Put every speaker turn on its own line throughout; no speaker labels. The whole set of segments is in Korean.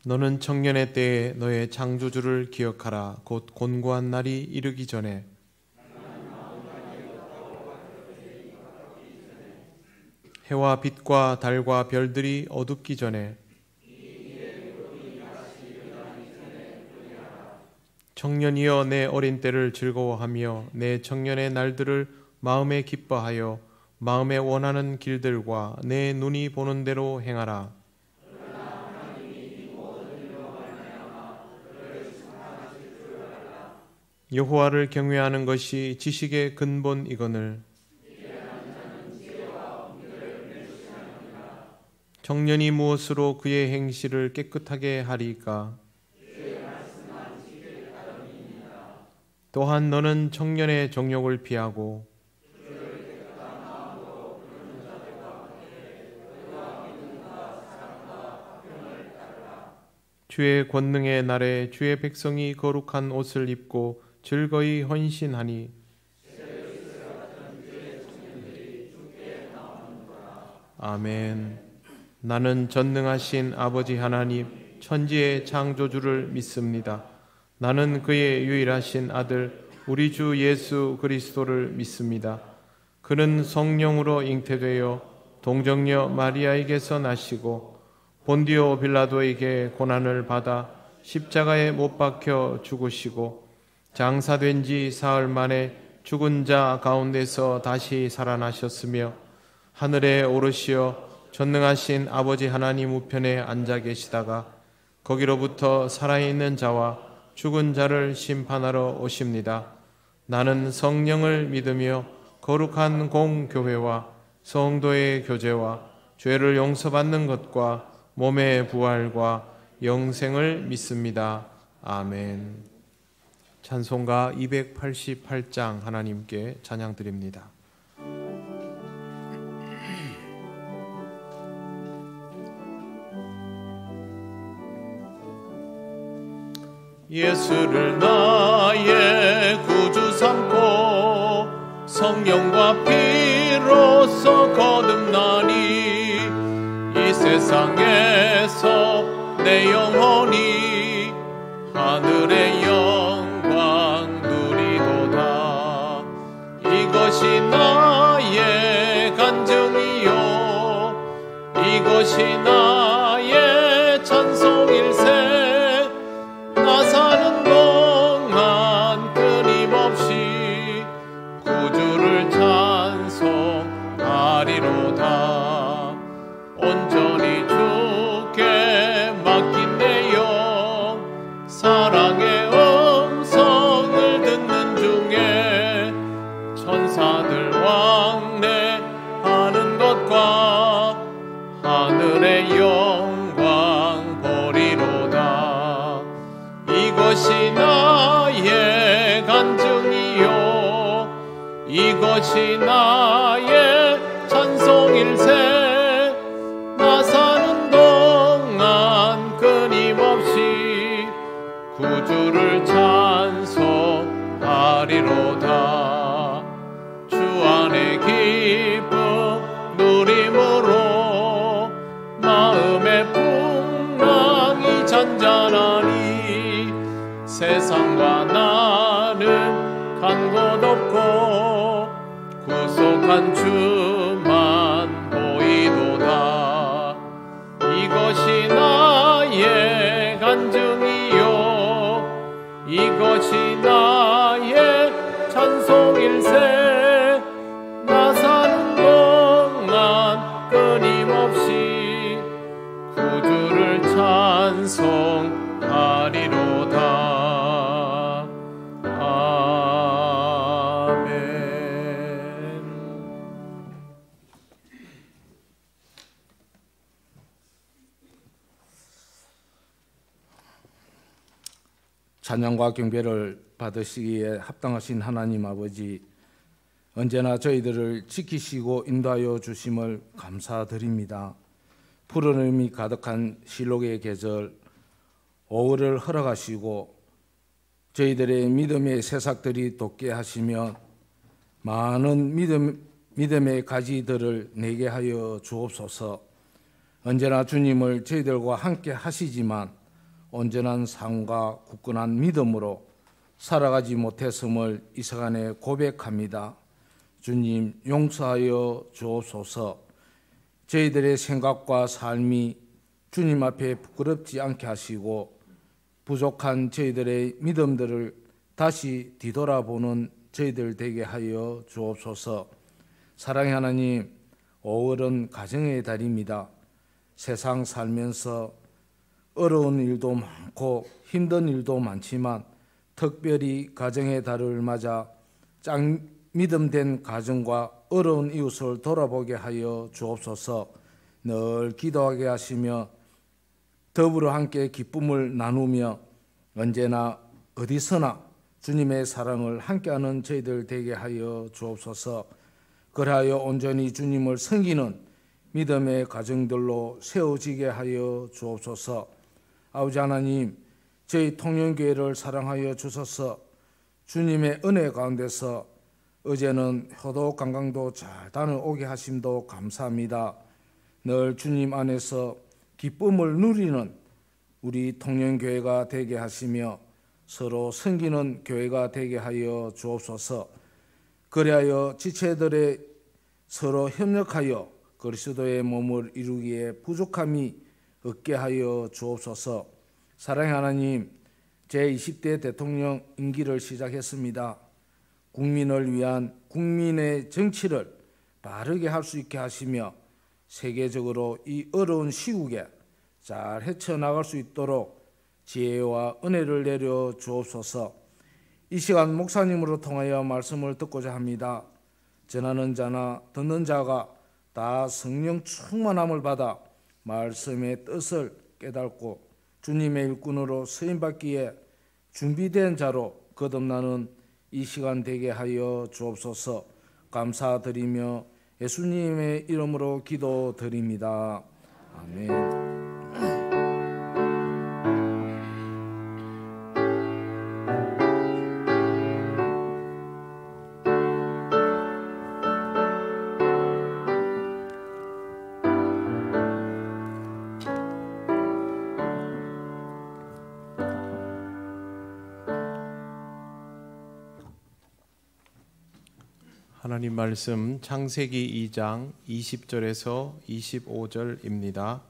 너는 청년의 때에 너의 창조주를 기억하라. 곧 곤고한 날이 이르기 전에 해와 빛과 달과 별들이 어둡기 전에 청년이여 내 어린 때를 즐거워하며 내 청년의 날들을 마음에 기뻐하여 마음에 원하는 길들과 내 눈이 보는 대로 행하라. 여호와를 경외하는 것이 지식의 근본이거늘 청년이 무엇으로 그의 행실을 깨끗하게 하리까? 또한 너는 청년의 정욕을 피하고 주의 권능의 날에 주의 백성이 거룩한 옷을 입고 즐거이 헌신하니 아멘. 나는 전능하신 아버지 하나님 천지의 창조주를 믿습니다. 나는 그의 유일하신 아들 우리 주 예수 그리스도를 믿습니다. 그는 성령으로 잉태되어 동정녀 마리아에게서 나시고 본디오 빌라도에게 고난을 받아 십자가에 못 박혀 죽으시고 장사된 지 사흘 만에 죽은 자 가운데서 다시 살아나셨으며 하늘에 오르시어 전능하신 아버지 하나님 우편에 앉아 계시다가 거기로부터 살아있는 자와 죽은 자를 심판하러 오십니다. 나는 성령을 믿으며 거룩한 공교회와 성도의 교제와 죄를 용서받는 것과 몸의 부활과 영생을 믿습니다. 아멘. 찬송가 288장 하나님께 찬양드립니다. 예수를 나의 구주 삼고 성령과 피로써 거듭나니 이 세상에서 내 영혼이 하늘의 영광 누리도다. 이것이 나의 간증이요 이것이 나의 찬송일세. 나 사는 동안 끊임없이 구주를 찬송하리로다. 온전히 주께 맡긴 내 영 사랑의 음성을 듣는 중에 천사들 왕래하는 것과 하늘의 영광 보리로다. 이것이 나의 간증이요 이것이 나의 찬송일세. 나 사는 동안 끊임없이 구주를 찬송하리로다. 주 안에 기쁨 누림으로 마음의 풍랑이 잔잔하니 세상과 나는 간 곳 없고 구속한 주만 보이도다. 이것이 나의 간증이요 이것이 나의 찬송일세. 나 사는 동안 끊임없이 구주를 찬송하리로다.
찬양과 경배를 받으시기에 합당하신 하나님 아버지, 언제나 저희들을 지키시고 인도하여 주심을 감사드립니다. 푸르름이 가득한 실록의 계절 오후를 허락하시고 저희들의 믿음의 새싹들이 돋게 하시며 많은 믿음의 가지들을 내게 하여 주옵소서. 언제나 주님을 저희들과 함께 하시지만 온전한 삶과 굳건한 믿음으로 살아가지 못했음을 이 시간에 고백합니다. 주님, 용서하여 주옵소서. 저희들의 생각과 삶이 주님 앞에 부끄럽지 않게 하시고 부족한 저희들의 믿음들을 다시 뒤돌아보는 저희들 되게 하여 주옵소서. 사랑의 하나님, 5월은 가정의 달입니다. 세상 살면서 어려운 일도 많고 힘든 일도 많지만 특별히 가정의 달을 맞아 믿음된 가정과 어려운 이웃을 돌아보게 하여 주옵소서. 늘 기도하게 하시며 더불어 함께 기쁨을 나누며 언제나 어디서나 주님의 사랑을 함께하는 저희들 되게 하여 주옵소서. 그리하여 온전히 주님을 섬기는 믿음의 가정들로 세워지게 하여 주옵소서. 아버지 하나님, 저희 통영교회를 사랑하여 주셔서 주님의 은혜 가운데서 어제는 효도 관광도 잘 다녀오게 하심도 감사합니다. 늘 주님 안에서 기쁨을 누리는 우리 통영교회가 되게 하시며 서로 섬기는 교회가 되게 하여 주옵소서. 그리하여 지체들의 서로 협력하여 그리스도의 몸을 이루기에 부족함이 없게 하여 주옵소서. 사랑의 하나님, 제20대 대통령 임기를 시작했습니다. 국민을 위한 국민의 정치를 바르게 할 수 있게 하시며 세계적으로 이 어려운 시국에 잘 헤쳐나갈 수 있도록 지혜와 은혜를 내려 주옵소서. 이 시간 목사님으로 통하여 말씀을 듣고자 합니다. 전하는 자나 듣는 자가 다 성령 충만함을 받아 말씀의 뜻을 깨닫고 주님의 일꾼으로 쓰임받기에 준비된 자로 거듭나는 이 시간 되게 하여 주옵소서. 감사드리며 예수님의 이름으로 기도드립니다. 아멘.
하나님 말씀 창세기 2장 20절에서 25절입니다.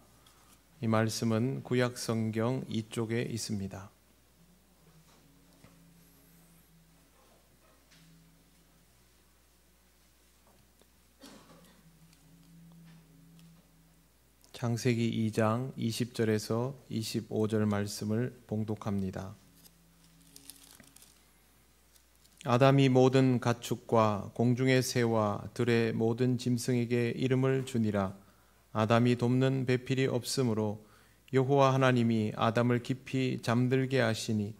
이 말씀은 구약 성경 이쪽에 있습니다. 창세기 2장 20절에서 25절 말씀을 봉독합니다. 아담이 모든 가축과 공중의 새와 들의 모든 짐승에게 이름을 주니라. 아담이 돕는 배필이 없으므로 여호와 하나님이 아담을 깊이 잠들게 하시니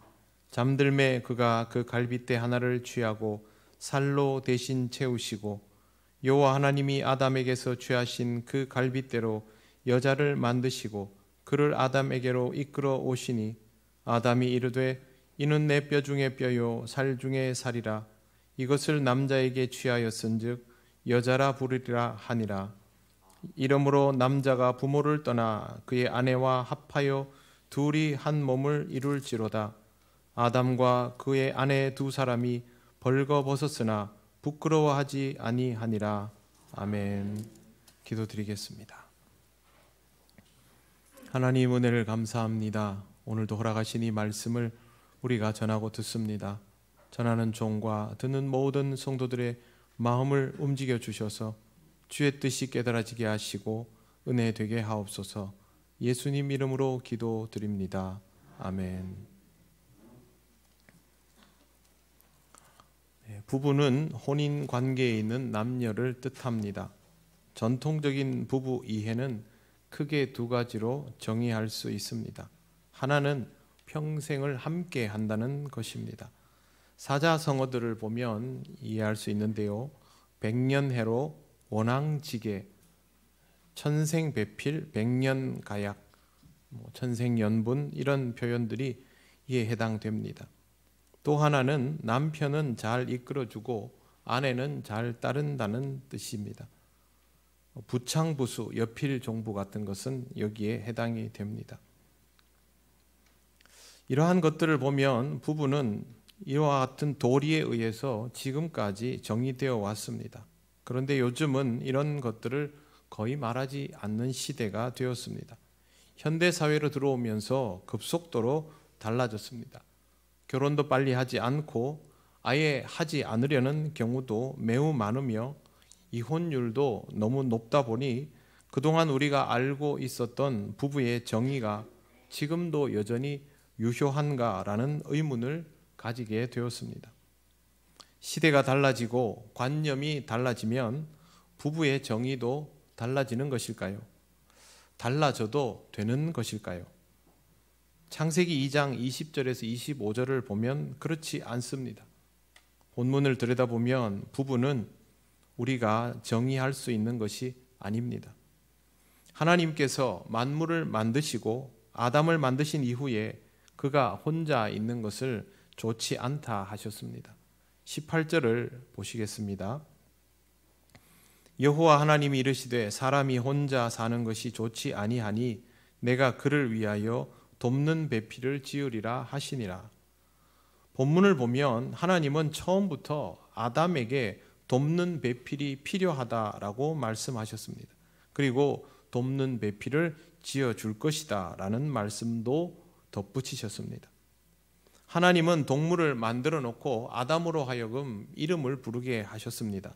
잠들매 그가 그 갈빗대 하나를 취하고 살로 대신 채우시고 여호와 하나님이 아담에게서 취하신 그 갈빗대로 여자를 만드시고 그를 아담에게로 이끌어 오시니 아담이 이르되 이는 내 뼈 중에 뼈요 살 중에 살이라. 이것을 남자에게 취하였은즉 여자라 부르리라 하니라. 이러므로 남자가 부모를 떠나 그의 아내와 합하여 둘이 한 몸을 이룰지로다. 아담과 그의 아내 두 사람이 벌거벗었으나 부끄러워하지 아니하니라. 아멘. 기도드리겠습니다. 하나님 은혜를 감사합니다. 오늘도 허락하신 이 말씀을 우리가 전하고 듣습니다. 전하는 종과 듣는 모든 성도들의 마음을 움직여 주셔서 주의 뜻이 깨달아지게 하시고 은혜 되게 하옵소서. 예수님 이름으로 기도드립니다. 아멘. 부부는 혼인 관계에 있는 남녀를 뜻합니다. 전통적인 부부 이해는 크게 두 가지로 정의할 수 있습니다. 하나는 평생을 함께 한다는 것입니다. 사자성어들을 보면 이해할 수 있는데요. 백년해로, 원앙지계, 천생배필, 백년가약, 천생연분 이런 표현들이 이에 해당됩니다. 또 하나는 남편은 잘 이끌어주고 아내는 잘 따른다는 뜻입니다. 부창부수, 여필종부 같은 것은 여기에 해당이 됩니다. 이러한 것들을 보면 부부는 이와 같은 도리에 의해서 지금까지 정의되어 왔습니다. 그런데 요즘은 이런 것들을 거의 말하지 않는 시대가 되었습니다. 현대 사회로 들어오면서 급속도로 달라졌습니다. 결혼도 빨리 하지 않고 아예 하지 않으려는 경우도 매우 많으며 이혼율도 너무 높다 보니 그동안 우리가 알고 있었던 부부의 정의가 지금도 여전히 유효한가라는 의문을 가지게 되었습니다. 시대가 달라지고 관념이 달라지면 부부의 정의도 달라지는 것일까요? 달라져도 되는 것일까요? 창세기 2장 20절에서 25절을 보면 그렇지 않습니다. 본문을 들여다보면 부부는 우리가 정의할 수 있는 것이 아닙니다. 하나님께서 만물을 만드시고 아담을 만드신 이후에 그가 혼자 있는 것을 좋지 않다 하셨습니다. 18절을 보시겠습니다. 여호와 하나님이 이르시되 사람이 혼자 사는 것이 좋지 아니하니 내가 그를 위하여 돕는 배필을 지으리라 하시니라. 본문을 보면 하나님은 처음부터 아담에게 돕는 배필이 필요하다라고 말씀하셨습니다. 그리고 돕는 배필을 지어줄 것이다 라는 말씀도 덧붙이셨습니다. 하나님은 동물을 만들어 놓고 아담으로 하여금 이름을 부르게 하셨습니다.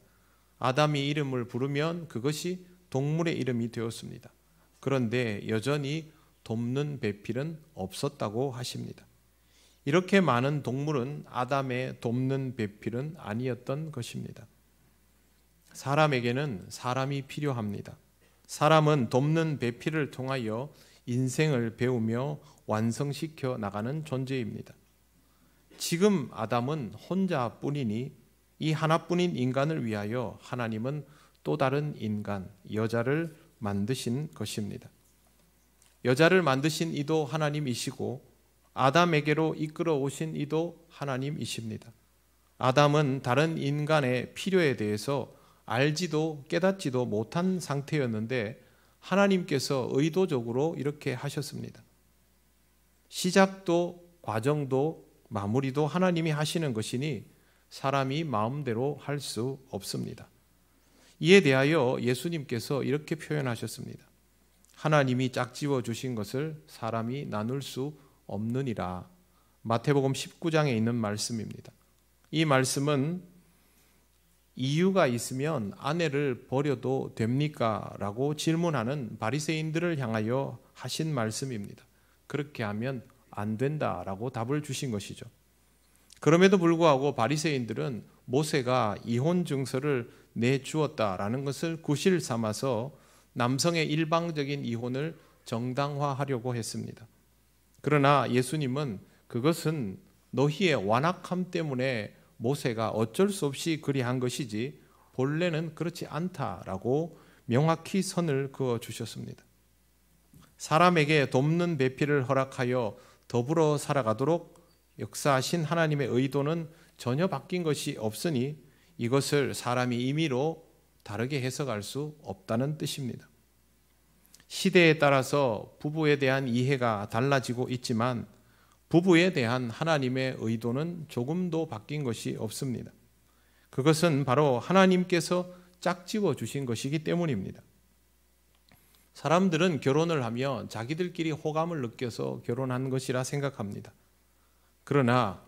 아담이 이름을 부르면 그것이 동물의 이름이 되었습니다. 그런데 여전히 돕는 배필은 없었다고 하십니다. 이렇게 많은 동물은 아담의 돕는 배필은 아니었던 것입니다. 사람에게는 사람이 필요합니다. 사람은 돕는 배필을 통하여 인생을 배우며 완성시켜 나가는 존재입니다. 지금 아담은 혼자뿐이니 이 하나뿐인 인간을 위하여 하나님은 또 다른 인간, 여자를 만드신 것입니다. 여자를 만드신 이도 하나님이시고 아담에게로 이끌어 오신 이도 하나님이십니다. 아담은 다른 인간의 필요에 대해서 알지도 깨닫지도 못한 상태였는데 하나님께서 의도적으로 이렇게 하셨습니다. 시작도 과정도 마무리도 하나님이 하시는 것이니 사람이 마음대로 할 수 없습니다. 이에 대하여 예수님께서 이렇게 표현하셨습니다. 하나님이 짝지어 주신 것을 사람이 나눌 수 없느니라. 마태복음 19장에 있는 말씀입니다. 이 말씀은 이유가 있으면 아내를 버려도 됩니까? 라고 질문하는 바리새인들을 향하여 하신 말씀입니다. 그렇게 하면 안 된다라고 답을 주신 것이죠. 그럼에도 불구하고 바리새인들은 모세가 이혼 증서를 내주었다라는 것을 구실 삼아서 남성의 일방적인 이혼을 정당화하려고 했습니다. 그러나 예수님은 그것은 너희의 완악함 때문에 모세가 어쩔 수 없이 그리한 것이지 본래는 그렇지 않다라고 명확히 선을 그어 주셨습니다. 사람에게 돕는 배필을 허락하여 더불어 살아가도록 역사하신 하나님의 의도는 전혀 바뀐 것이 없으니 이것을 사람이 임의로 다르게 해석할 수 없다는 뜻입니다. 시대에 따라서 부부에 대한 이해가 달라지고 있지만 부부에 대한 하나님의 의도는 조금도 바뀐 것이 없습니다. 그것은 바로 하나님께서 짝지어 주신 것이기 때문입니다. 사람들은 결혼을 하면 자기들끼리 호감을 느껴서 결혼한 것이라 생각합니다. 그러나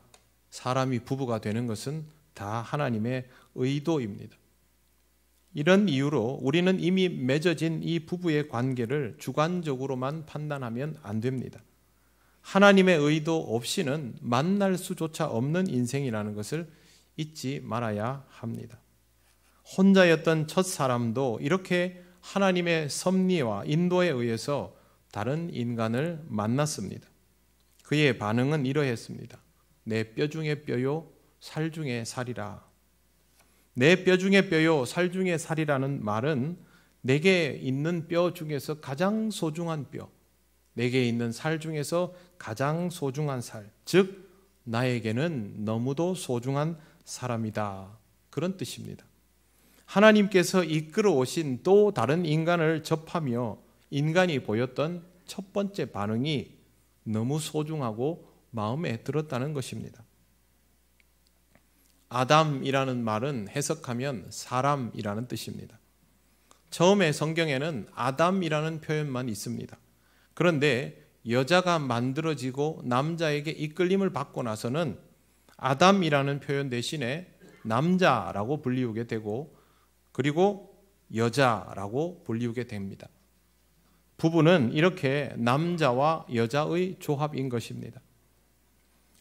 사람이 부부가 되는 것은 다 하나님의 의도입니다. 이런 이유로 우리는 이미 맺어진 이 부부의 관계를 주관적으로만 판단하면 안 됩니다. 하나님의 의도 없이는 만날 수조차 없는 인생이라는 것을 잊지 말아야 합니다. 혼자였던 첫 사람도 이렇게 하나님의 섭리와 인도에 의해서 다른 인간을 만났습니다. 그의 반응은 이러했습니다. 내 뼈 중에 뼈요 살 중에 살이라. 내 뼈 중에 뼈요 살 중에 살이라는 말은 내게 있는 뼈 중에서 가장 소중한 뼈, 내게 있는 살 중에서 가장 소중한 살, 즉 나에게는 너무도 소중한 사람이다. 그런 뜻입니다. 하나님께서 이끌어 오신 또 다른 인간을 접하며 인간이 보였던 첫 번째 반응이 너무 소중하고 마음에 들었다는 것입니다. 아담이라는 말은 해석하면 사람이라는 뜻입니다. 처음에 성경에는 아담이라는 표현만 있습니다. 그런데 여자가 만들어지고 남자에게 이끌림을 받고 나서는 아담이라는 표현 대신에 남자라고 불리우게 되고 그리고 여자라고 불리우게 됩니다. 부부는 이렇게 남자와 여자의 조합인 것입니다.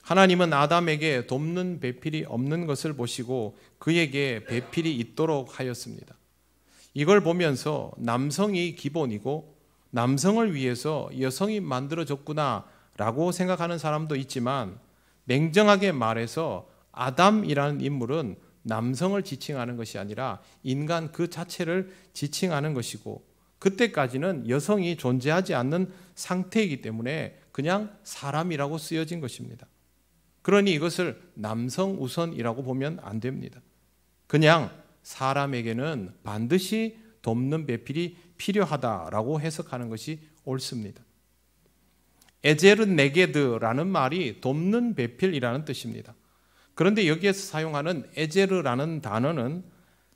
하나님은 아담에게 돕는 배필이 없는 것을 보시고 그에게 배필이 있도록 하였습니다. 이걸 보면서 남성이 기본이고 남성을 위해서 여성이 만들어졌구나라고 생각하는 사람도 있지만 냉정하게 말해서 아담이라는 인물은 남성을 지칭하는 것이 아니라 인간 그 자체를 지칭하는 것이고 그때까지는 여성이 존재하지 않는 상태이기 때문에 그냥 사람이라고 쓰여진 것입니다. 그러니 이것을 남성 우선이라고 보면 안 됩니다. 그냥 사람에게는 반드시 돕는 배필이 필요하다라고 해석하는 것이 옳습니다. 에젤은 네게드라는 말이 돕는 배필이라는 뜻입니다. 그런데 여기에서 사용하는 에제르라는 단어는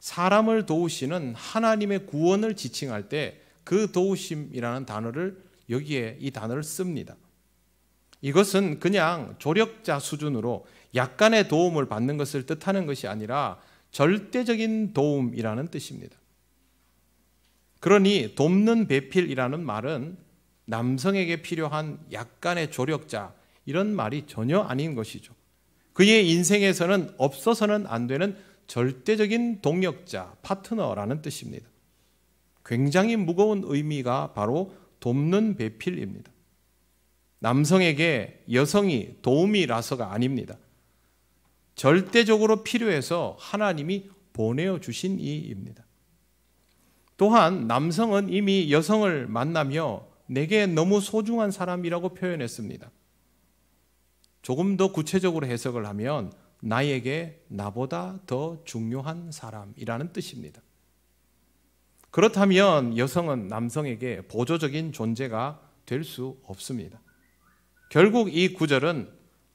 사람을 도우시는 하나님의 구원을 지칭할 때 그 도우심이라는 단어를 여기에 이 단어를 씁니다. 이것은 그냥 조력자 수준으로 약간의 도움을 받는 것을 뜻하는 것이 아니라 절대적인 도움이라는 뜻입니다. 그러니 돕는 배필이라는 말은 남성에게 필요한 약간의 조력자 이런 말이 전혀 아닌 것이죠. 그의 인생에서는 없어서는 안 되는 절대적인 동력자, 파트너라는 뜻입니다. 굉장히 무거운 의미가 바로 돕는 배필입니다. 남성에게 여성이 도움이라서가 아닙니다. 절대적으로 필요해서 하나님이 보내어 주신 이입니다. 또한 남성은 이미 여성을 만나며 내게 너무 소중한 사람이라고 표현했습니다. 조금 더 구체적으로 해석을 하면 나에게 나보다 더 중요한 사람이라는 뜻입니다. 그렇다면 여성은 남성에게 보조적인 존재가 될 수 없습니다. 결국 이 구절은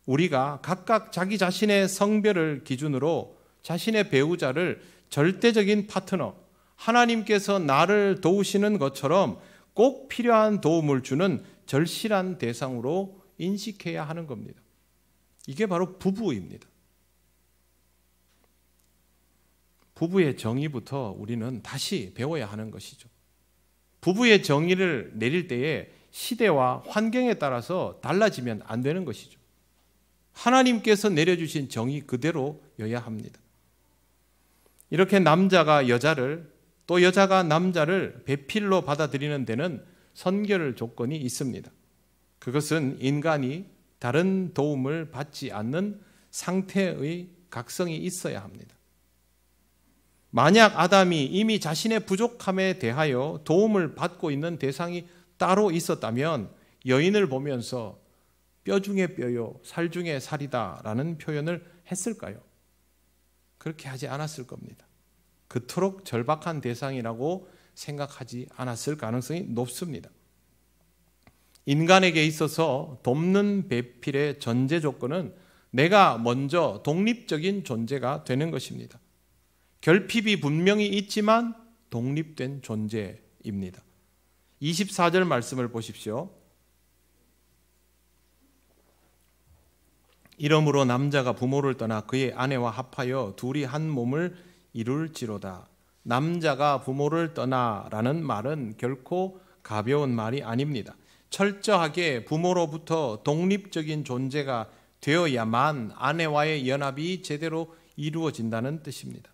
우리가 각각 자기 자신의 성별을 기준으로 자신의 배우자를 절대적인 파트너, 하나님께서 나를 도우시는 것처럼 꼭 필요한 도움을 주는 절실한 대상으로 인식해야 하는 겁니다. 이게 바로 부부입니다. 부부의 정의부터 우리는 다시 배워야 하는 것이죠. 부부의 정의를 내릴 때에 시대와 환경에 따라서 달라지면 안 되는 것이죠. 하나님께서 내려주신 정의 그대로여야 합니다. 이렇게 남자가 여자를 또 여자가 남자를 배필로 받아들이는 데는 선결 조건이 있습니다. 그것은 인간이 다른 도움을 받지 않는 상태의 각성이 있어야 합니다. 만약 아담이 이미 자신의 부족함에 대하여 도움을 받고 있는 대상이 따로 있었다면 여인을 보면서 뼈 중에 뼈요, 살 중에 살이다라는 표현을 했을까요? 그렇게 하지 않았을 겁니다. 그토록 절박한 대상이라고 생각하지 않았을 가능성이 높습니다. 인간에게 있어서 돕는 배필의 전제 조건은 내가 먼저 독립적인 존재가 되는 것입니다. 결핍이 분명히 있지만 독립된 존재입니다. 24절 말씀을 보십시오. 이러므로 남자가 부모를 떠나 그의 아내와 합하여 둘이 한 몸을 이룰지로다. 남자가 부모를 떠나라는 말은 결코 가벼운 말이 아닙니다. 철저하게 부모로부터 독립적인 존재가 되어야만 아내와의 연합이 제대로 이루어진다는 뜻입니다.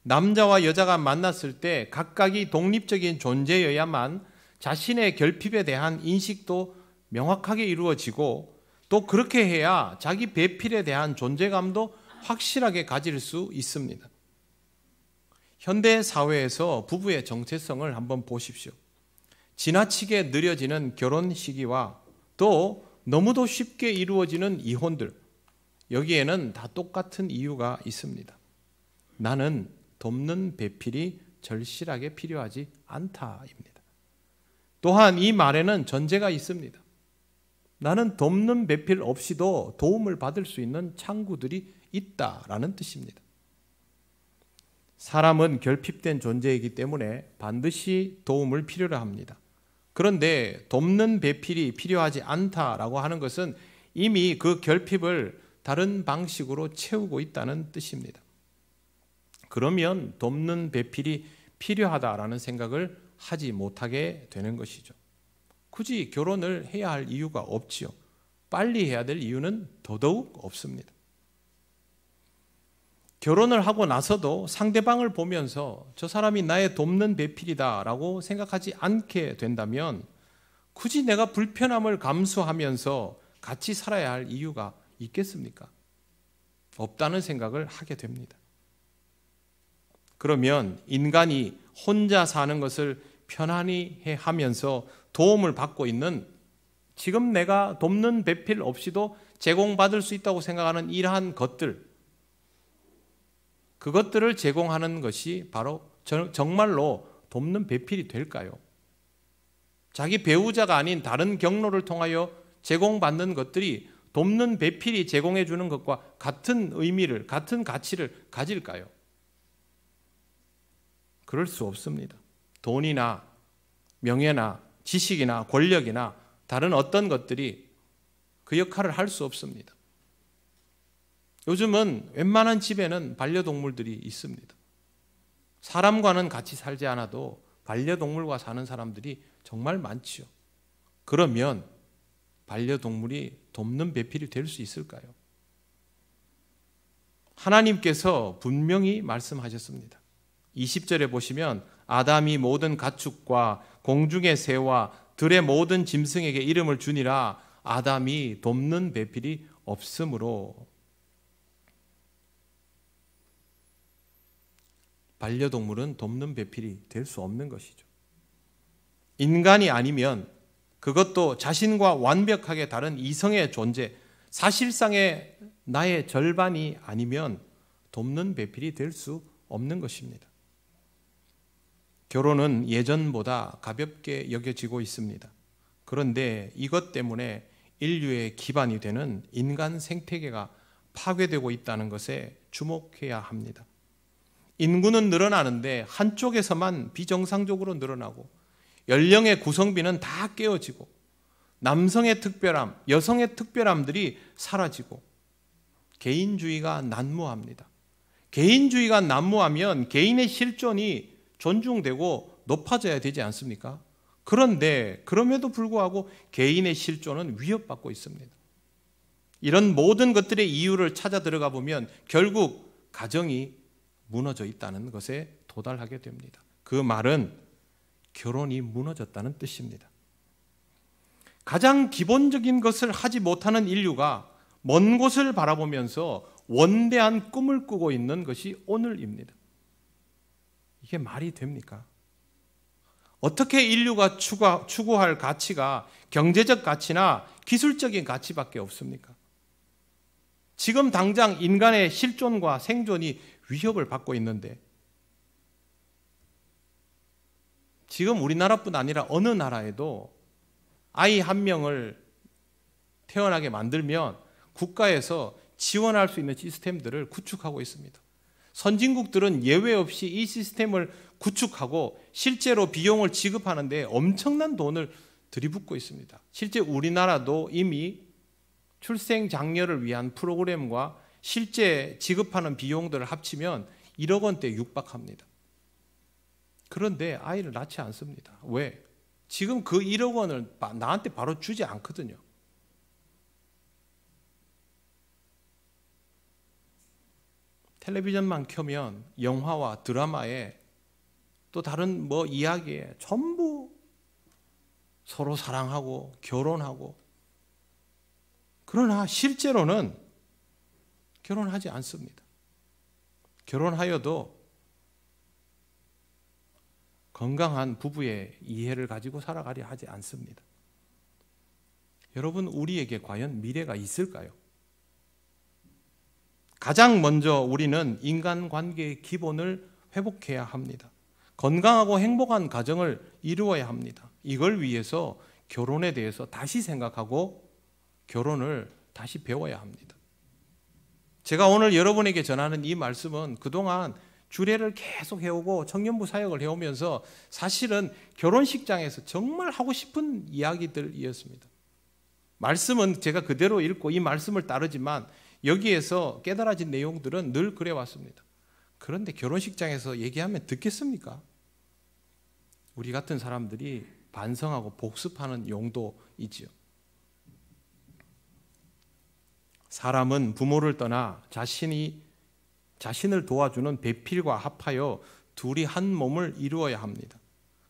남자와 여자가 만났을 때 각각이 독립적인 존재여야만 자신의 결핍에 대한 인식도 명확하게 이루어지고 또 그렇게 해야 자기 배필에 대한 존재감도 확실하게 가질 수 있습니다. 현대 사회에서 부부의 정체성을 한번 보십시오. 지나치게 느려지는 결혼 시기와 또 너무도 쉽게 이루어지는 이혼들, 여기에는 다 똑같은 이유가 있습니다. 나는 돕는 배필이 절실하게 필요하지 않다입니다. 또한 이 말에는 전제가 있습니다. 나는 돕는 배필 없이도 도움을 받을 수 있는 창구들이 있다라는 뜻입니다. 사람은 결핍된 존재이기 때문에 반드시 도움을 필요로 합니다. 그런데 돕는 배필이 필요하지 않다라고 하는 것은 이미 그 결핍을 다른 방식으로 채우고 있다는 뜻입니다. 그러면 돕는 배필이 필요하다라는 생각을 하지 못하게 되는 것이죠. 굳이 결혼을 해야 할 이유가 없지요. 빨리 해야 될 이유는 더더욱 없습니다. 결혼을 하고 나서도 상대방을 보면서 저 사람이 나의 돕는 배필이다라고 생각하지 않게 된다면 굳이 내가 불편함을 감수하면서 같이 살아야 할 이유가 있겠습니까? 없다는 생각을 하게 됩니다. 그러면 인간이 혼자 사는 것을 편안히 하면서 도움을 받고 있는, 지금 내가 돕는 배필 없이도 제공받을 수 있다고 생각하는 이러한 것들, 그것들을 제공하는 것이 바로 정말로 돕는 배필이 될까요? 자기 배우자가 아닌 다른 경로를 통하여 제공받는 것들이 돕는 배필이 제공해 주는 것과 같은 의미를, 같은 가치를 가질까요? 그럴 수 없습니다. 돈이나 명예나 지식이나 권력이나 다른 어떤 것들이 그 역할을 할 수 없습니다. 요즘은 웬만한 집에는 반려동물들이 있습니다. 사람과는 같이 살지 않아도 반려동물과 사는 사람들이 정말 많지요. 그러면 반려동물이 돕는 배필이 될 수 있을까요? 하나님께서 분명히 말씀하셨습니다. 20절에 보시면 아담이 모든 가축과 공중의 새와 들의 모든 짐승에게 이름을 주니라. 아담이 돕는 배필이 없으므로. 반려동물은 돕는 배필이 될 수 없는 것이죠. 인간이 아니면, 그것도 자신과 완벽하게 다른 이성의 존재, 사실상의 나의 절반이 아니면 돕는 배필이 될 수 없는 것입니다. 결혼은 예전보다 가볍게 여겨지고 있습니다. 그런데 이것 때문에 인류의 기반이 되는 인간 생태계가 파괴되고 있다는 것에 주목해야 합니다. 인구는 늘어나는데 한쪽에서만 비정상적으로 늘어나고 연령의 구성비는 다 깨어지고 남성의 특별함, 여성의 특별함들이 사라지고 개인주의가 난무합니다. 개인주의가 난무하면 개인의 실존이 존중되고 높아져야 되지 않습니까? 그런데 그럼에도 불구하고 개인의 실존은 위협받고 있습니다. 이런 모든 것들의 이유를 찾아 들어가 보면 결국 가정이 무너져 있다는 것에 도달하게 됩니다. 그 말은 결혼이 무너졌다는 뜻입니다. 가장 기본적인 것을 하지 못하는 인류가 먼 곳을 바라보면서 원대한 꿈을 꾸고 있는 것이 오늘입니다. 이게 말이 됩니까? 어떻게 인류가 추구할 가치가 경제적 가치나 기술적인 가치밖에 없습니까? 지금 당장 인간의 실존과 생존이 위협을 받고 있는데, 지금 우리나라뿐 아니라 어느 나라에도 아이 한 명을 태어나게 만들면 국가에서 지원할 수 있는 시스템들을 구축하고 있습니다. 선진국들은 예외 없이 이 시스템을 구축하고 실제로 비용을 지급하는데 엄청난 돈을 들이붓고 있습니다. 실제 우리나라도 이미 출생 장려를 위한 프로그램과 실제 지급하는 비용들을 합치면 1억 원대에 육박합니다. 그런데 아이를 낳지 않습니다. 왜? 지금 그 1억 원을 나한테 바로 주지 않거든요. 텔레비전만 켜면 영화와 드라마에 또 다른 이야기에 전부 서로 사랑하고 결혼하고, 그러나 실제로는 결혼하지 않습니다. 결혼하여도 건강한 부부의 이해를 가지고 살아가려 하지 않습니다. 여러분, 우리에게 과연 미래가 있을까요? 가장 먼저 우리는 인간관계의 기본을 회복해야 합니다. 건강하고 행복한 가정을 이루어야 합니다. 이걸 위해서 결혼에 대해서 다시 생각하고 결혼을 다시 배워야 합니다. 제가 오늘 여러분에게 전하는 이 말씀은 그동안 주례를 계속 해오고 청년부 사역을 해오면서 사실은 결혼식장에서 정말 하고 싶은 이야기들이었습니다. 말씀은 제가 그대로 읽고 이 말씀을 따르지만 여기에서 깨달아진 내용들은 늘 그래왔습니다. 그런데 결혼식장에서 얘기하면 듣겠습니까? 우리 같은 사람들이 반성하고 복습하는 용도이지요. 사람은 부모를 떠나 자신을 도와주는 배필과 합하여 둘이 한 몸을 이루어야 합니다.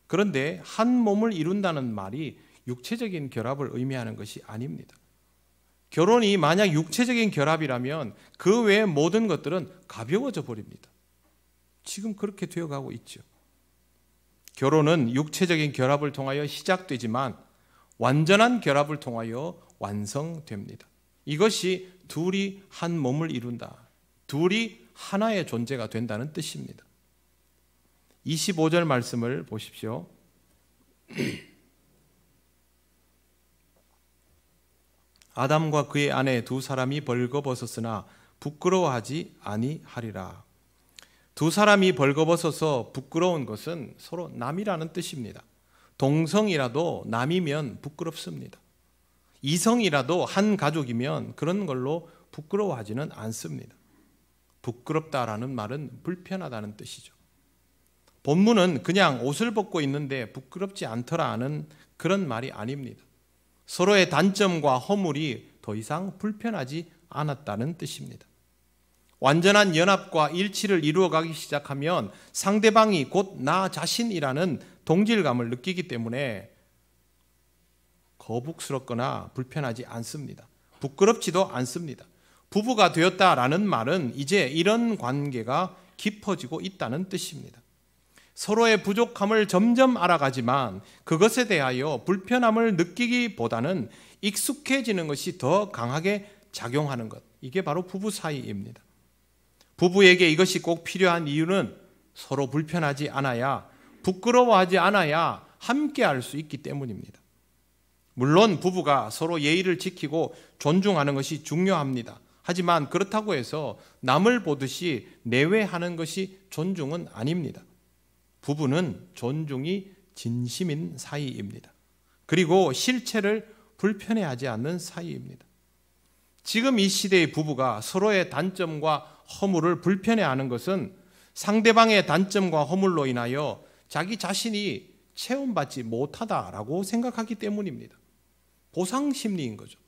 그런데 한 몸을 이룬다는 말이 육체적인 결합을 의미하는 것이 아닙니다. 결혼이 만약 육체적인 결합이라면 그 외의 모든 것들은 가벼워져 버립니다. 지금 그렇게 되어가고 있죠. 결혼은 육체적인 결합을 통하여 시작되지만 완전한 결합을 통하여 완성됩니다. 이것이 둘이 한 몸을 이룬다. 둘이 하나의 존재가 된다는 뜻입니다. 25절 말씀을 보십시오. 아담과 그의 아내 두 사람이 벌거벗었으나 부끄러워하지 아니하리라. 두 사람이 벌거벗어서 부끄러운 것은 서로 남이라는 뜻입니다. 동성이라도 남이면 부끄럽습니다. 이성이라도 한 가족이면 그런 걸로 부끄러워하지는 않습니다. 부끄럽다라는 말은 불편하다는 뜻이죠. 본문은 그냥 옷을 벗고 있는데 부끄럽지 않더라는 그런 말이 아닙니다. 서로의 단점과 허물이 더 이상 불편하지 않았다는 뜻입니다. 완전한 연합과 일치를 이루어가기 시작하면 상대방이 곧 나 자신이라는 동질감을 느끼기 때문에 거북스럽거나 불편하지 않습니다. 부끄럽지도 않습니다. 부부가 되었다라는 말은 이제 이런 관계가 깊어지고 있다는 뜻입니다. 서로의 부족함을 점점 알아가지만 그것에 대하여 불편함을 느끼기보다는 익숙해지는 것이 더 강하게 작용하는 것. 이게 바로 부부 사이입니다. 부부에게 이것이 꼭 필요한 이유는 서로 불편하지 않아야, 부끄러워하지 않아야 함께 할 수 있기 때문입니다. 물론 부부가 서로 예의를 지키고 존중하는 것이 중요합니다. 하지만 그렇다고 해서 남을 보듯이 내외하는 것이 존중은 아닙니다. 부부는 존중이 진심인 사이입니다. 그리고 실체를 불편해하지 않는 사이입니다. 지금 이 시대의 부부가 서로의 단점과 허물을 불편해하는 것은 상대방의 단점과 허물로 인하여 자기 자신이 체험받지 못하다라고 생각하기 때문입니다. 보상심리인 거죠.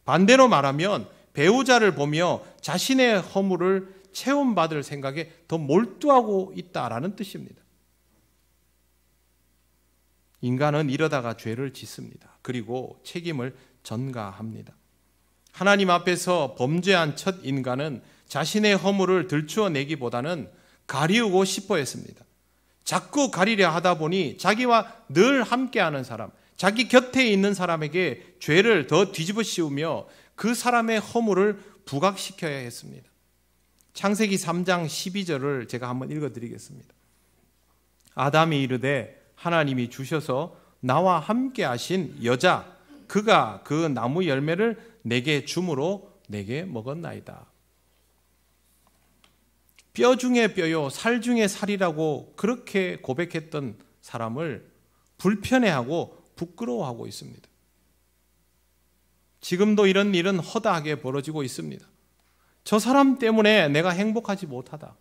반대로 말하면 배우자를 보며 자신의 허물을 체험받을 생각에 더 몰두하고 있다라는 뜻입니다. 인간은 이러다가 죄를 짓습니다. 그리고 책임을 전가합니다. 하나님 앞에서 범죄한 첫 인간은 자신의 허물을 들추어내기보다는 가리우고 싶어 했습니다. 자꾸 가리려 하다 보니 자기와 늘 함께하는 사람, 자기 곁에 있는 사람에게 죄를 더 뒤집어 씌우며 그 사람의 허물을 부각시켜야 했습니다. 창세기 3장 12절을 제가 한번 읽어드리겠습니다. 아담이 이르되 하나님이 주셔서 나와 함께 하신 여자 그가 그 나무 열매를 내게 주므로 내게 먹었나이다. 뼈 중에 뼈요 살 중에 살이라고 그렇게 고백했던 사람을 불편해하고 부끄러워하고 있습니다. 지금도 이런 일은 허다하게 벌어지고 있습니다. 저 사람 때문에 내가 행복하지 못하다.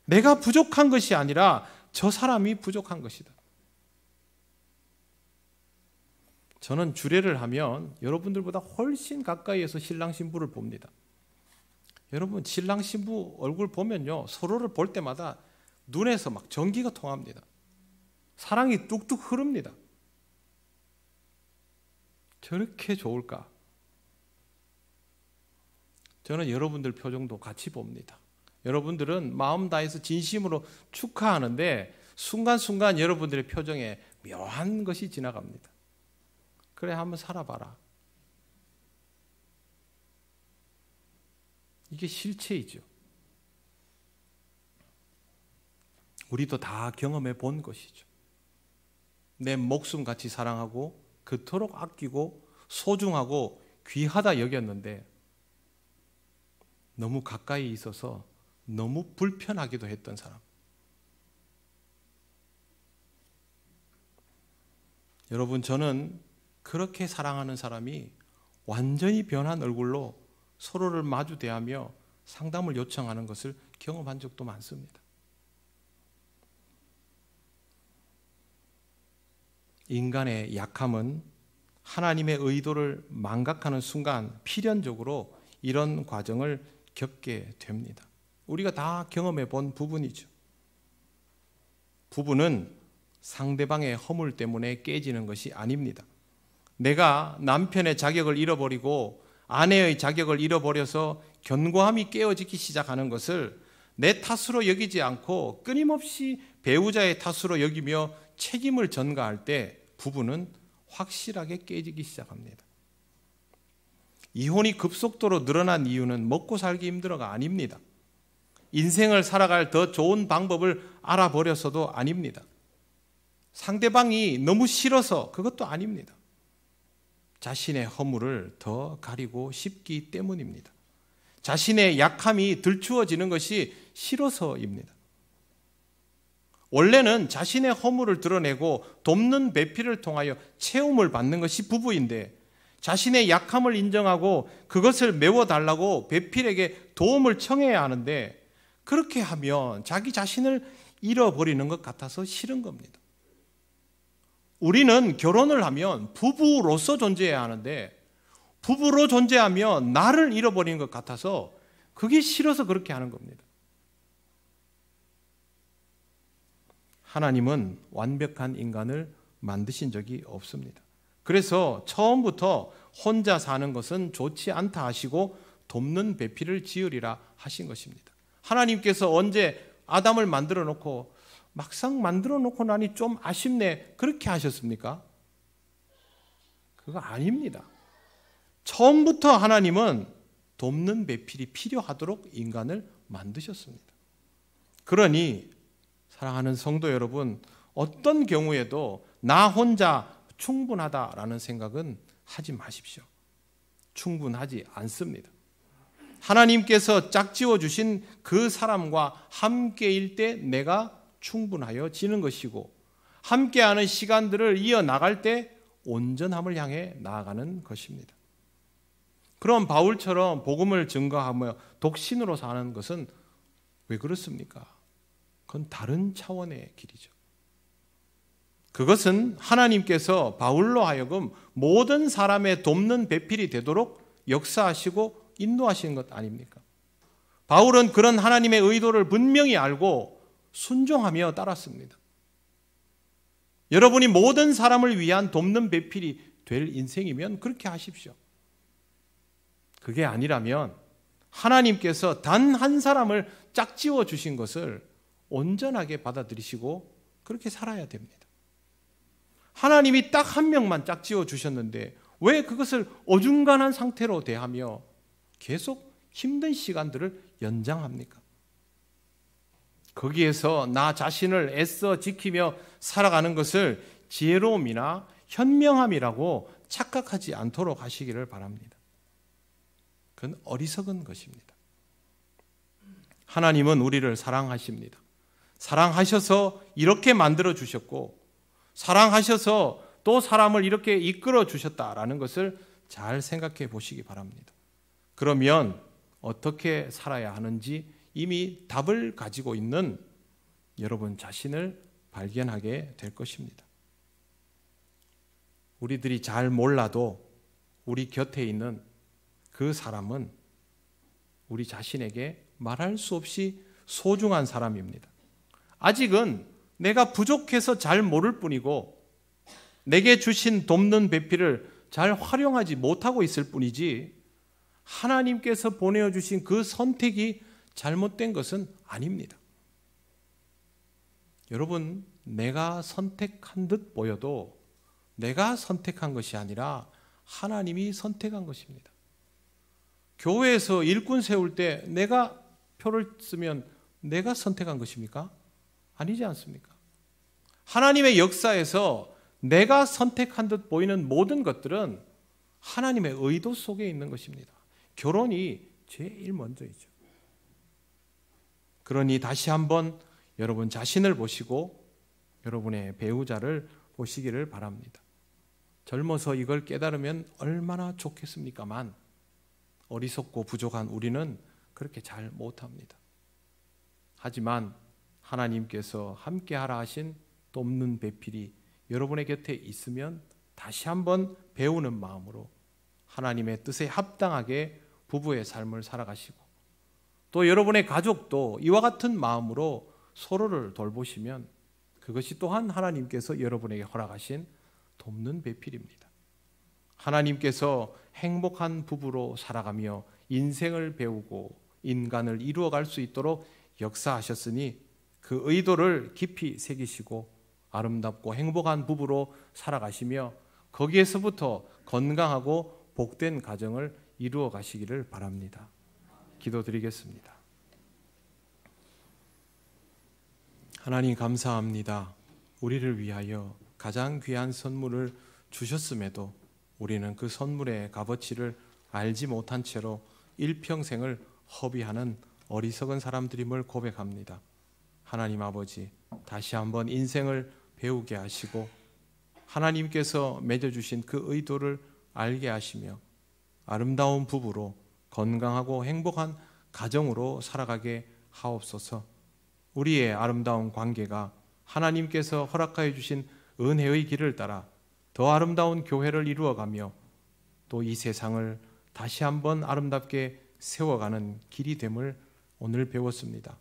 내가 부족한 것이 아니라 저 사람이 부족한 것이다. 저는 주례를 하면 여러분들보다 훨씬 가까이에서 신랑 신부를 봅니다. 여러분 신랑 신부 얼굴 보면요 서로를 볼 때마다 눈에서 막 전기가 통합니다. 사랑이 뚝뚝 흐릅니다. 저렇게 좋을까? 저는 여러분들 표정도 같이 봅니다. 여러분들은 마음 다해서 진심으로 축하하는데 순간순간 여러분들의 표정에 묘한 것이 지나갑니다. 그래 한번 살아봐라. 이게 실체이죠. 우리도 다 경험해 본 것이죠. 내 목숨같이 사랑하고 그토록 아끼고 소중하고 귀하다 여겼는데 너무 가까이 있어서 너무 불편하기도 했던 사람. 여러분, 저는 그렇게 사랑하는 사람이 완전히 변한 얼굴로 서로를 마주 대하며 상담을 요청하는 것을 경험한 적도 많습니다. 인간의 약함은 하나님의 의도를 망각하는 순간 필연적으로 이런 과정을 겪게 됩니다. 우리가 다 경험해 본 부분이죠. 부부는 상대방의 허물 때문에 깨지는 것이 아닙니다. 내가 남편의 자격을 잃어버리고 아내의 자격을 잃어버려서 견고함이 깨어지기 시작하는 것을 내 탓으로 여기지 않고 끊임없이 배우자의 탓으로 여기며 책임을 전가할 때 부부는 확실하게 깨지기 시작합니다. 이혼이 급속도로 늘어난 이유는 먹고 살기 힘들어가 아닙니다. 인생을 살아갈 더 좋은 방법을 알아버려서도 아닙니다. 상대방이 너무 싫어서 그것도 아닙니다. 자신의 허물을 더 가리고 싶기 때문입니다. 자신의 약함이 들추어지는 것이 싫어서입니다. 원래는 자신의 허물을 드러내고 돕는 배필을 통하여 채움을 받는 것이 부부인데 자신의 약함을 인정하고 그것을 메워달라고 배필에게 도움을 청해야 하는데 그렇게 하면 자기 자신을 잃어버리는 것 같아서 싫은 겁니다. 우리는 결혼을 하면 부부로서 존재해야 하는데 부부로 존재하면 나를 잃어버리는 것 같아서 그게 싫어서 그렇게 하는 겁니다. 하나님은 완벽한 인간을 만드신 적이 없습니다. 그래서 처음부터 혼자 사는 것은 좋지 않다 하시고 돕는 배필을 지으리라 하신 것입니다. 하나님께서 언제 아담을 만들어 놓고 막상 만들어 놓고 나니 좀 아쉽네 그렇게 하셨습니까? 그거 아닙니다. 처음부터 하나님은 돕는 배필이 필요하도록 인간을 만드셨습니다. 그러니 사랑하는 성도 여러분, 어떤 경우에도 나 혼자 충분하다라는 생각은 하지 마십시오. 충분하지 않습니다. 하나님께서 짝지어 주신 그 사람과 함께일 때 내가 충분하여 지는 것이고 함께하는 시간들을 이어나갈 때 온전함을 향해 나아가는 것입니다. 그럼 바울처럼 복음을 증거하며 독신으로 사는 것은 왜 그렇습니까? 그건 다른 차원의 길이죠. 그것은 하나님께서 바울로 하여금 모든 사람의 돕는 배필이 되도록 역사하시고 인도하시는 것 아닙니까? 바울은 그런 하나님의 의도를 분명히 알고 순종하며 따랐습니다. 여러분이 모든 사람을 위한 돕는 배필이 될 인생이면 그렇게 하십시오. 그게 아니라면 하나님께서 단 한 사람을 짝지어 주신 것을 온전하게 받아들이시고 그렇게 살아야 됩니다. 하나님이 딱 한 명만 짝지어 주셨는데 왜 그것을 어중간한 상태로 대하며 계속 힘든 시간들을 연장합니까? 거기에서 나 자신을 애써 지키며 살아가는 것을 지혜로움이나 현명함이라고 착각하지 않도록 하시기를 바랍니다. 그건 어리석은 것입니다. 하나님은 우리를 사랑하십니다. 사랑하셔서 이렇게 만들어 주셨고 사랑하셔서 또 사람을 이렇게 이끌어 주셨다라는 것을 잘 생각해 보시기 바랍니다. 그러면 어떻게 살아야 하는지 이미 답을 가지고 있는 여러분 자신을 발견하게 될 것입니다. 우리들이 잘 몰라도 우리 곁에 있는 그 사람은 우리 자신에게 말할 수 없이 소중한 사람입니다. 아직은 내가 부족해서 잘 모를 뿐이고 내게 주신 돕는 배필을 잘 활용하지 못하고 있을 뿐이지 하나님께서 보내주신 그 선택이 잘못된 것은 아닙니다. 여러분, 내가 선택한 듯 보여도 내가 선택한 것이 아니라 하나님이 선택한 것입니다. 교회에서 일꾼 세울 때 내가 표를 쓰면 내가 선택한 것입니까? 아니지 않습니까? 하나님의 역사에서 내가 선택한 듯 보이는 모든 것들은 하나님의 의도 속에 있는 것입니다. 결혼이 제일 먼저이죠. 그러니 다시 한번 여러분 자신을 보시고 여러분의 배우자를 보시기를 바랍니다. 젊어서 이걸 깨달으면 얼마나 좋겠습니까만 어리석고 부족한 우리는 그렇게 잘 못합니다. 하지만 하나님께서 함께하라 하신 돕는 배필이 여러분의 곁에 있으면 다시 한번 배우는 마음으로 하나님의 뜻에 합당하게 부부의 삶을 살아가시고 또 여러분의 가족도 이와 같은 마음으로 서로를 돌보시면 그것이 또한 하나님께서 여러분에게 허락하신 돕는 배필입니다. 하나님께서 행복한 부부로 살아가며 인생을 배우고 인간을 이루어갈 수 있도록 역사하셨으니 그 의도를 깊이 새기시고 아름답고 행복한 부부로 살아가시며 거기에서부터 건강하고 복된 가정을 이루어 가시기를 바랍니다. 기도드리겠습니다. 하나님 감사합니다. 우리를 위하여 가장 귀한 선물을 주셨음에도 우리는 그 선물의 값어치를 알지 못한 채로 일평생을 허비하는 어리석은 사람들임을 고백합니다. 하나님 아버지, 다시 한번 인생을 배우게 하시고 하나님께서 맺어주신 그 의도를 알게 하시며 아름다운 부부로 건강하고 행복한 가정으로 살아가게 하옵소서. 우리의 아름다운 관계가 하나님께서 허락하여 주신 은혜의 길을 따라 더 아름다운 교회를 이루어가며 또 이 세상을 다시 한번 아름답게 세워가는 길이 됨을 오늘 배웠습니다.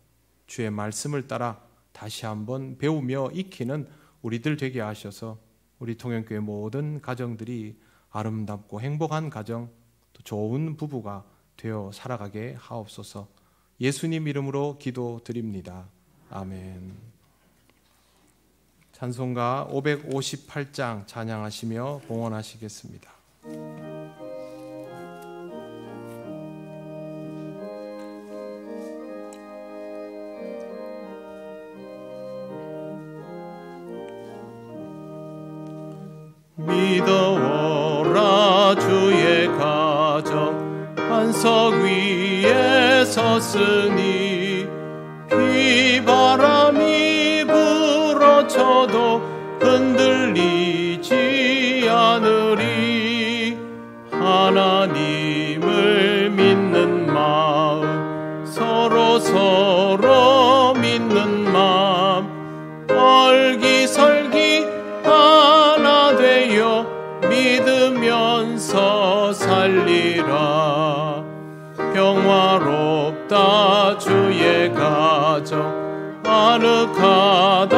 주의 말씀을 따라 다시 한번 배우며 익히는 우리들 되게 하셔서 우리 통영교회 모든 가정들이 아름답고 행복한 가정, 또 좋은 부부가 되어 살아가게 하옵소서. 예수님 이름으로 기도드립니다. 아멘. 찬송가 558장 찬양하시며 봉헌하시겠습니다. 믿어오라 주의 가정 반석 위에 섰으니 비바람이 불어쳐도 흔들리지 않으리. 하나님을 믿는 마음 서로 믿는 마음 얼기설기 하나 되어 믿으면서 살리라. 평화롭다 주의 가정 아늑하다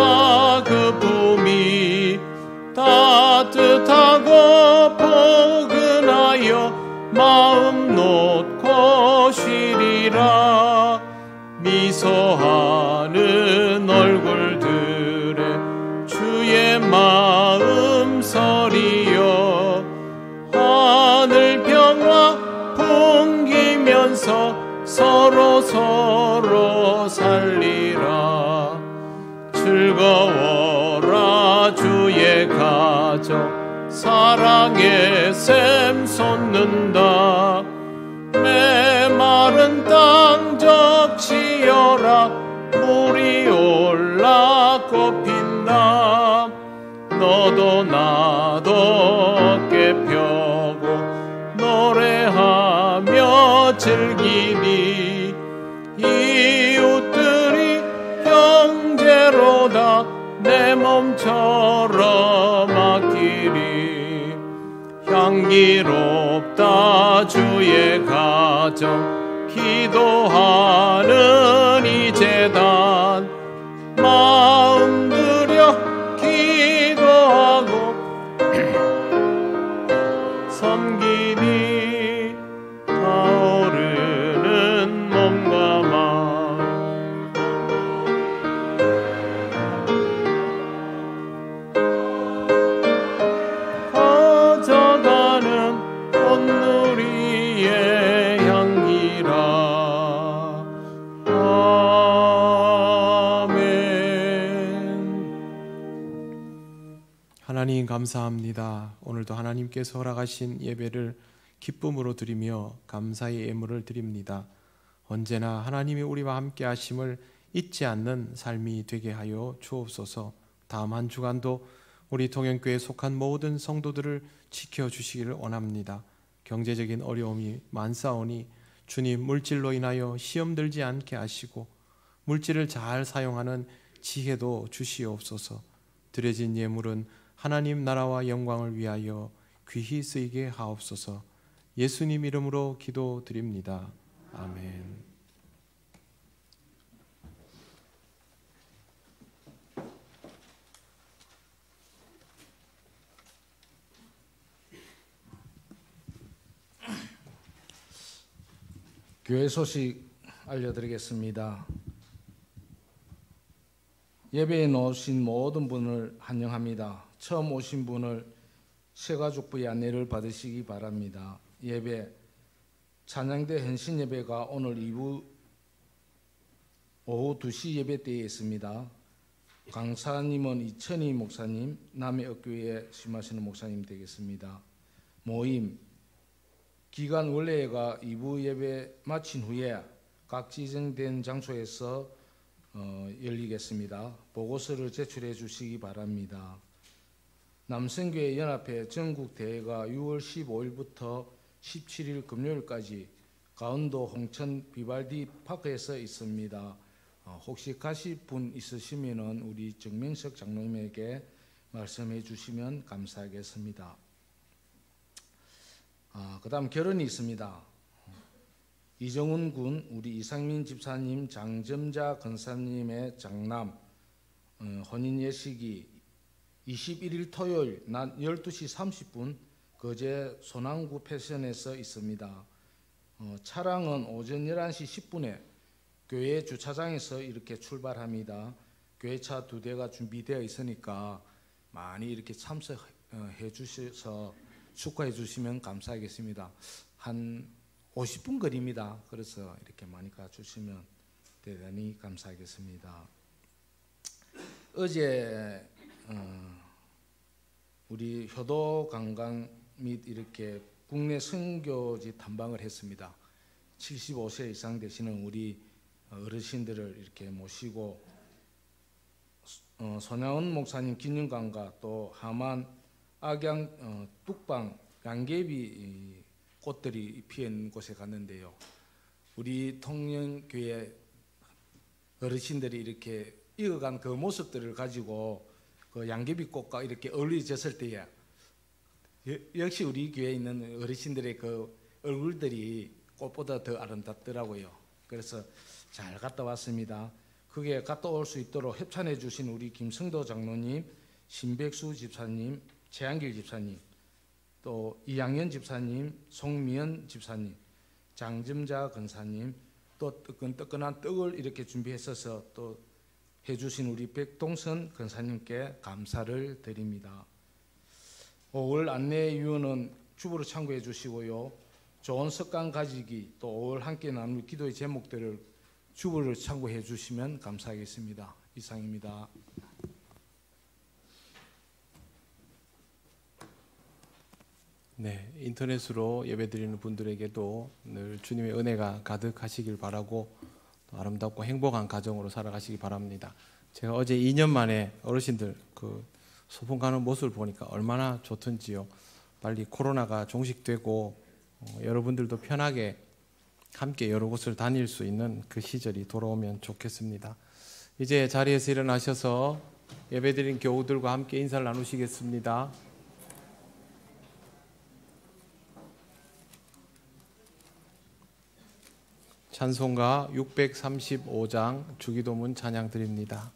그 품이 따뜻하고 포근하여 마음 놓고 쉬리라. 미소하는 얼굴들에 주의 마음 서리여 하늘 평화 풍기면서 서로 살리라. 즐거워라 주의 가정 사랑의 샘 솟는다. 메마른 땅 적시어라 물이 올라 꽃핀다. 너도 나도 어깨 펴고 노래하며 즐기니 이웃들이 형제로다 내 몸처럼 아끼리. 향기롭다 주의 가정 기도하는 이 제단 마음 들여 기도하고 섬기니 타오르는 몸과 마음 퍼져가는 꽃누리의 향기라. 하나님 감사합니다. 오늘도 하나님께서 허락하신 예배를 기쁨으로 드리며 감사의 예물을 드립니다. 언제나 하나님이 우리와 함께 하심을 잊지 않는 삶이 되게 하여 주옵소서. 다음 한 주간도 우리 통영교회에 속한 모든 성도들을 지켜주시기를 원합니다. 경제적인 어려움이 많사오니 주님, 물질로 인하여 시험 들지 않게 하시고 물질을 잘 사용하는 지혜도 주시옵소서. 드려진 예물은 하나님 나라와 영광을 위하여 귀히 쓰이게 하옵소서. 예수님 이름으로 기도드립니다. 아멘.
교회 소식 알려드리겠습니다. 예배에 나오신 모든 분을 환영합니다. 처음 오신 분을 새가족부의 안내를 받으시기 바랍니다. 예배, 찬양대 헌신 예배가 오늘 2부 오후 2시 예배 때에 있습니다. 강사님은 이천희 목사님, 남해업교회에 심하시는 목사님 되겠습니다. 모임, 기간 원래가 2부 예배 마친 후에 각 지정된 장소에서 열리겠습니다. 보고서를 제출해 주시기 바랍니다. 남성교회 연합회 전국대회가 6월 15일부터 17일 금요일까지 강원도 홍천 비발디 파크에서 있습니다. 혹시 가실 분 있으시면 우리 정명석 장로님에게 말씀해 주시면 감사하겠습니다. 그 다음 결혼이 있습니다. 이정훈 군, 우리 이상민 집사님, 장점자 권사님의 장남 혼인 예식이 21일 토요일 낮 12시 30분 거제 소남구 패션에서 있습니다. 차량은 오전 11시 10분에 교회 주차장에서 이렇게 출발합니다. 교회차 2대가 준비되어 있으니까 많이 이렇게 참석해 주셔서 축하해 주시면 감사하겠습니다. 한 50분 거리입니다. 그래서 이렇게 많이 가주시면 대단히 감사하겠습니다. 어제 우리 효도 관광 및 이렇게 국내 선교지 탐방을 했습니다. 75세 이상 되시는 우리 어르신들을 이렇게 모시고 손양원 목사님 기념관과 또 하만 악양 뚝방 양계비 꽃들이 피는 곳에 갔는데요. 우리 통영교회 어르신들이 이렇게 익어간 그 모습들을 가지고 그 양계비 꽃과 이렇게 어울려졌을 때에 역시 우리 교회에 있는 어르신들의 그 얼굴들이 꽃보다 더 아름답더라고요. 그래서 잘 갔다 왔습니다. 그게 갔다 올 수 있도록 협찬해 주신 우리 김성도 장로님, 신백수 집사님, 최한길 집사님, 또 이양현 집사님, 송미연 집사님, 장점자 권사님, 또 뜨끈뜨끈한 떡을 이렇게 준비했어서 또 해주신 우리 백동선 권사님께 감사를 드립니다. 5월 안내 유언은 주보로 참고해 주시고요. 좋은 습관 가지기, 또 5월 함께 나눌 기도의 제목들을 주보를 참고해 주시면 감사하겠습니다. 이상입니다.
네, 인터넷으로 예배드리는 분들에게도 늘 주님의 은혜가 가득하시길 바라고 또 아름답고 행복한 가정으로 살아가시기 바랍니다. 제가 어제 2년 만에 어르신들 그 소풍 가는 모습을 보니까 얼마나 좋던지요. 빨리 코로나가 종식되고 여러분들도 편하게 함께 여러 곳을 다닐 수 있는 그 시절이 돌아오면 좋겠습니다. 이제 자리에서 일어나셔서 예배드린 교우들과 함께 인사를 나누시겠습니다. 찬송가 635장 주기도문 찬양 드립니다.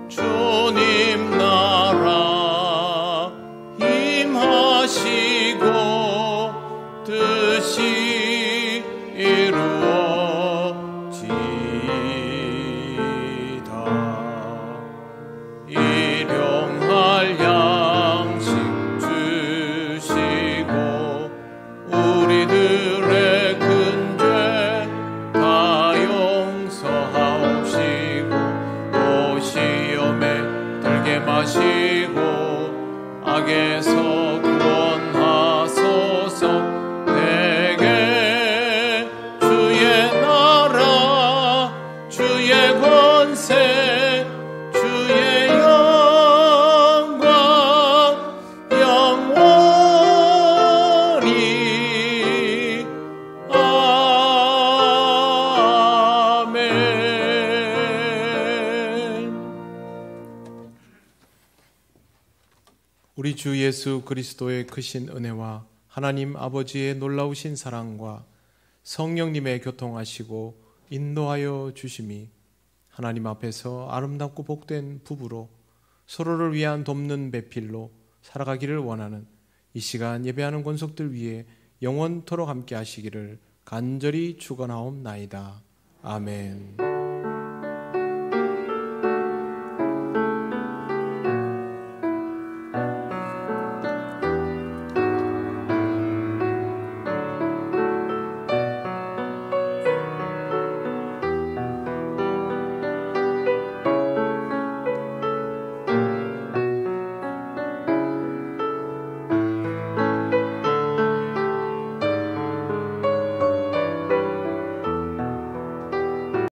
주님 나
악에서 구원하소서. 내게 주의 나라 주의 권세 주의 영광 영원히 아멘. 우리 주 예수 그리스도의 크신 은혜와 하나님 아버지의 놀라우신 사랑과 성령님의 교통하시고 인도하여 주심이 하나님 앞에서 아름답고 복된 부부로 서로를 위한 돕는 배필로 살아가기를 원하는 이 시간 예배하는 권속들 위해 영원토록 함께 하시기를 간절히 축원하옵나이다. 아멘.